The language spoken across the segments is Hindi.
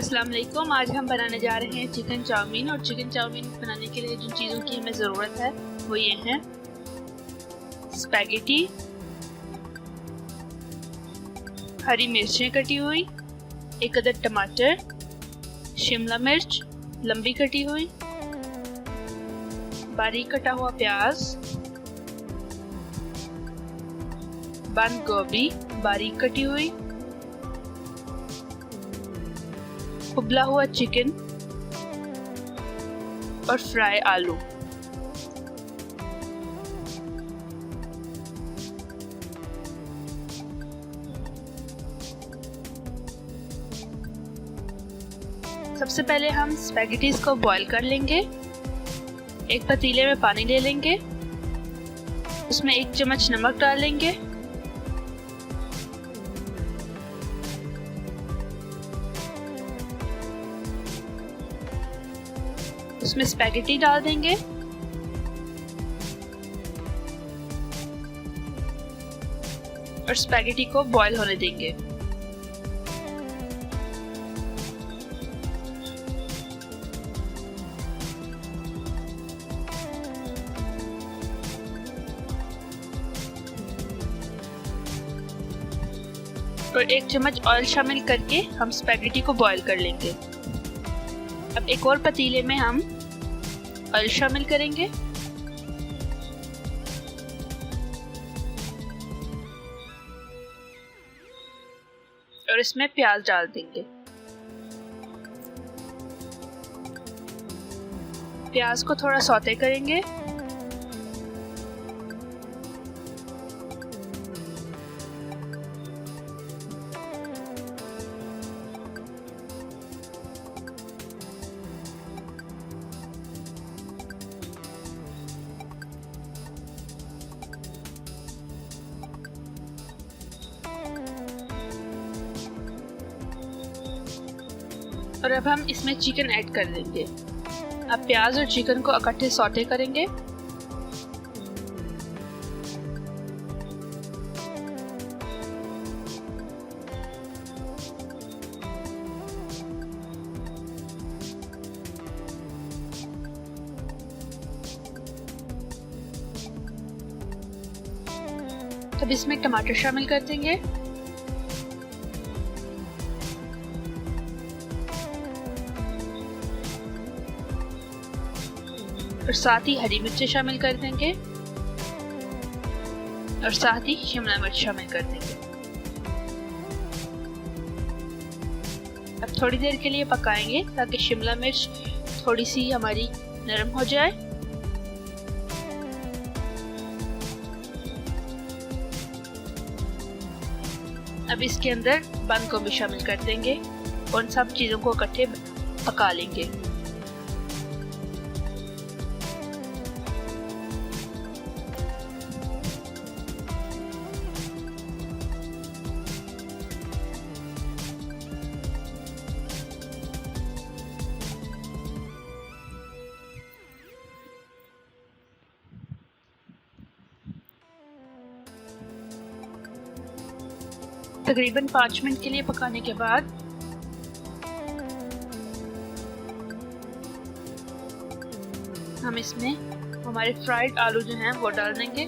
अस्सलाम वालेकुम। आज हम बनाने जा रहे हैं चिकन चाउमीन। और चिकन चाउमीन बनाने के लिए जिन चीज़ों की हमें ज़रूरत है वो ये हैं: स्पैगेटी, हरी मिर्चें कटी हुई, एक अदद टमाटर, शिमला मिर्च लंबी कटी हुई, बारीक कटा हुआ प्याज, बंद गोभी बारीक कटी हुई, उबला हुआ चिकन और फ्राई आलू। सबसे पहले हम स्पैगेटीज को बॉईल कर लेंगे। एक पतीले में पानी ले लेंगे, उसमें 1 चम्मच नमक डाल लेंगे, उसमें स्पैगेटी डाल देंगे और स्पैगेटी को बॉईल होने देंगे। और 1 चम्मच ऑयल शामिल करके हम स्पैगेटी को बॉईल कर लेंगे। अब एक और पतीले में हम ऑयल शामिल करेंगे और इसमें प्याज डाल देंगे। प्याज को थोड़ा सौते करेंगे। और अब हम इसमें चिकन ऐड कर देंगे। अब प्याज और चिकन को इकट्ठे सौटे करेंगे। अब इसमें टमाटर शामिल कर देंगे और साथ ही हरी मिर्चें शामिल कर देंगे और साथ ही शिमला मिर्च शामिल कर देंगे। अब थोड़ी देर के लिए पकाएंगे ताकि शिमला मिर्च थोड़ी सी हमारी नरम हो जाए। अब इसके अंदर बंद गोभी शामिल कर देंगे और सब चीज़ों को इकट्ठे पका लेंगे। तकरीबन 5 मिनट के लिए पकाने के बाद हम इसमें हमारे फ्राइड आलू जो हैं वो डाल देंगे।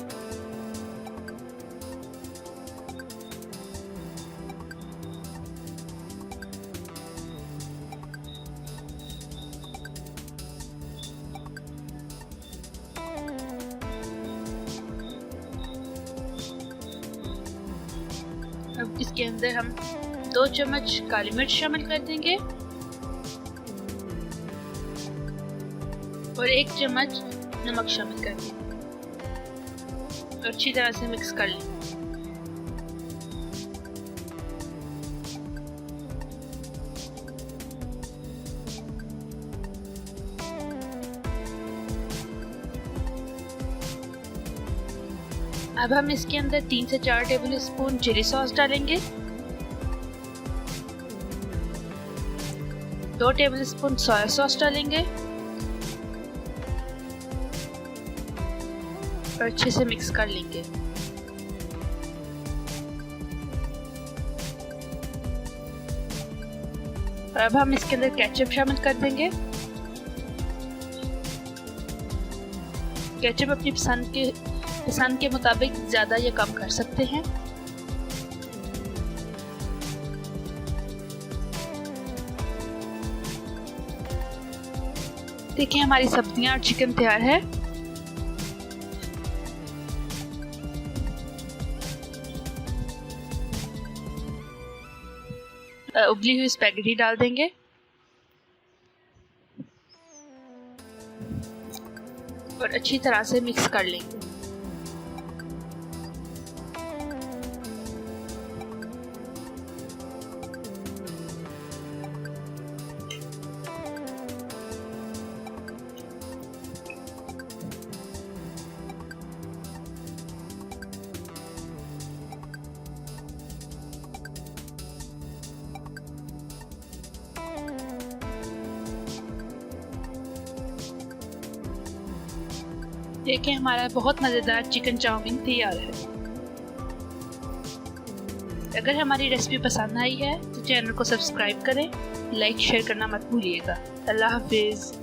अब इसके अंदर हम 2 चम्मच काली मिर्च शामिल कर देंगे और 1 चम्मच नमक शामिल कर देंगे और अच्छी तरह से मिक्स कर लेंगे। अब हम इसके अंदर 3 से 4 टेबल स्पून चिली सॉस डालेंगे, 2 टेबल स्पून सोया सॉस डालेंगे और अच्छे से मिक्स कर लेंगे। और अब हम इसके अंदर केचप शामिल कर देंगे। केचप अपनी पसंद के मुताबिक ज़्यादा या कम कर सकते हैं। देखिए हमारी सब्जियां और चिकन तैयार है। उबली हुई स्पैगेटी डाल देंगे और अच्छी तरह से मिक्स कर लेंगे। देखिए हमारा बहुत मज़ेदार चिकन चाउमीन तैयार है। अगर हमारी रेसिपी पसंद आई है तो चैनल को सब्सक्राइब करें, लाइक शेयर करना मत भूलिएगा। अल्लाह हाफिज़।